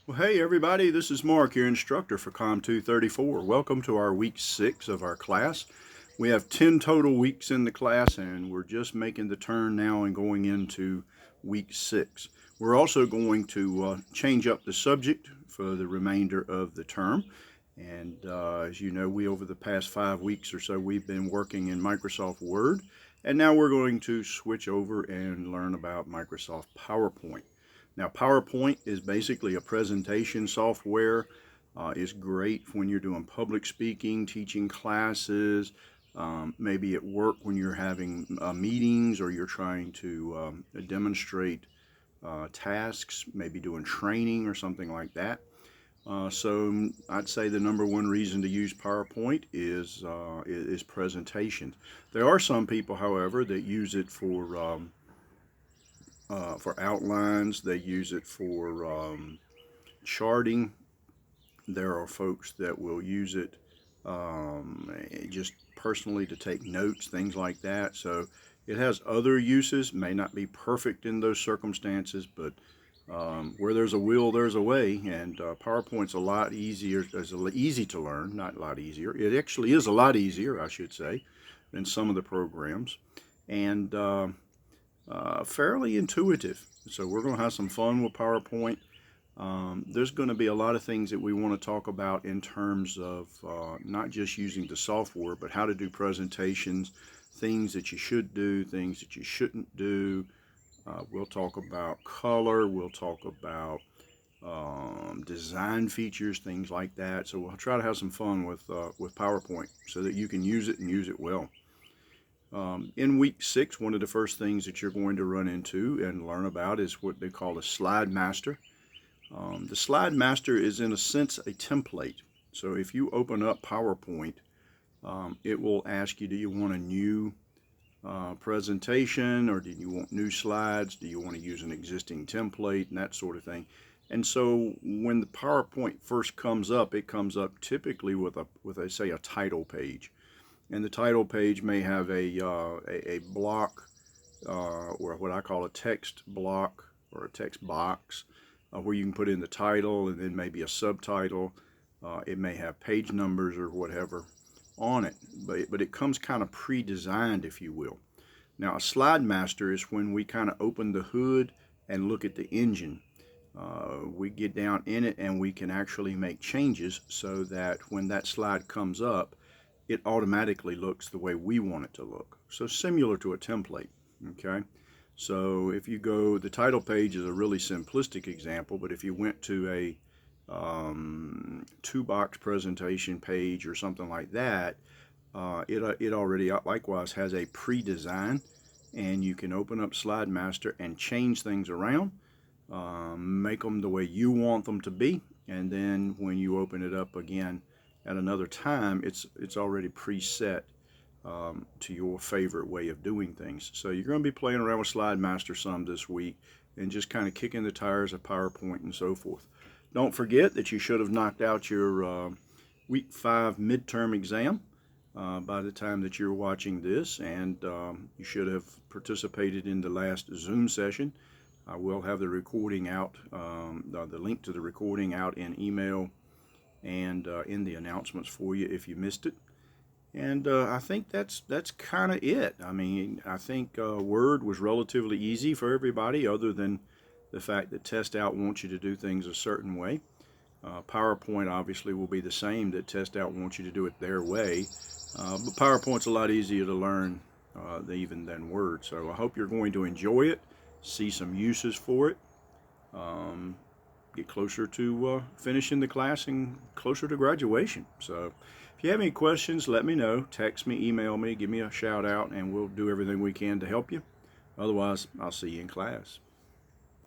Well, hey everybody, this is Mark, your instructor for com234. Welcome to our week 6 of our class. We have 10 total weeks in the class and we're just making the turn now and going into week 6. We're also going to change up the subject for the remainder of the term. And as you know, we over the past 5 weeks or so, we've been working in Microsoft Word. And now we're going to switch over and learn about Microsoft PowerPoint. Now, PowerPoint is basically a presentation software. It's great when you're doing public speaking, teaching classes, maybe at work when you're having meetings or you're trying to demonstrate tasks, maybe doing training or something like that. So I'd say the number one reason to use PowerPoint is presentations. There are some people, however, that use it for outlines. They use it for charting. There are folks that will use it just personally to take notes, things like that. So it has other uses, may not be perfect in those circumstances, but where there's a will, there's a way, and PowerPoint's a lot easier, easy to learn, not a lot easier. It actually is a lot easier, I should say, than some of the programs, and fairly intuitive. So we're going to have some fun with PowerPoint. There's going to be a lot of things that we want to talk about in terms of not just using the software, but how to do presentations, things that you should do, things that you shouldn't do. We'll talk about color. We'll talk about design features, things like that. So we'll try to have some fun with PowerPoint so that you can use it and use it well. In week 6, one of the first things that you're going to run into and learn about is what they call a slide master. The slide master is in a sense a template. So if you open up PowerPoint, it will ask you, do you want a new presentation, or do you want new slides? Do you want to use an existing template and that sort of thing? And so when the PowerPoint first comes up, it comes up typically with a title page. And the title page may have a block, or what I call a text block or a text box, where you can put in the title and then maybe a subtitle. It may have page numbers or whatever on it, but it comes kind of pre-designed, if you will. Now, a slide master is when we kind of open the hood and look at the engine. We get down in it and we can actually make changes so that when that slide comes up, it automatically looks the way we want it to look. So similar to a template, okay? So if you go, the title page is a really simplistic example, but if you went to a two-box presentation page or something like that, it already likewise has a pre-design, and you can open up Slide Master and change things around, make them the way you want them to be, and then when you open it up again at another time, it's already preset to your favorite way of doing things. So you're going to be playing around with Slide Master some this week and just kind of kicking the tires of PowerPoint and so forth. Don't forget that you should have knocked out your week 5 midterm exam by the time that you're watching this, and you should have participated in the last Zoom session. I will have the recording out, the link to the recording out in email and in the announcements for you if you missed it. And I think that's kind of it. I mean, I think Word was relatively easy for everybody, other than the fact that Test Out wants you to do things a certain way. PowerPoint obviously will be the same, that Test Out wants you to do it their way. But PowerPoint's a lot easier to learn even than Word. So I hope you're going to enjoy it, see some uses for it, get closer to finishing the class and closer to graduation. So if you have any questions, let me know. Text me, email me, give me a shout out, and we'll do everything we can to help you. Otherwise, I'll see you in class.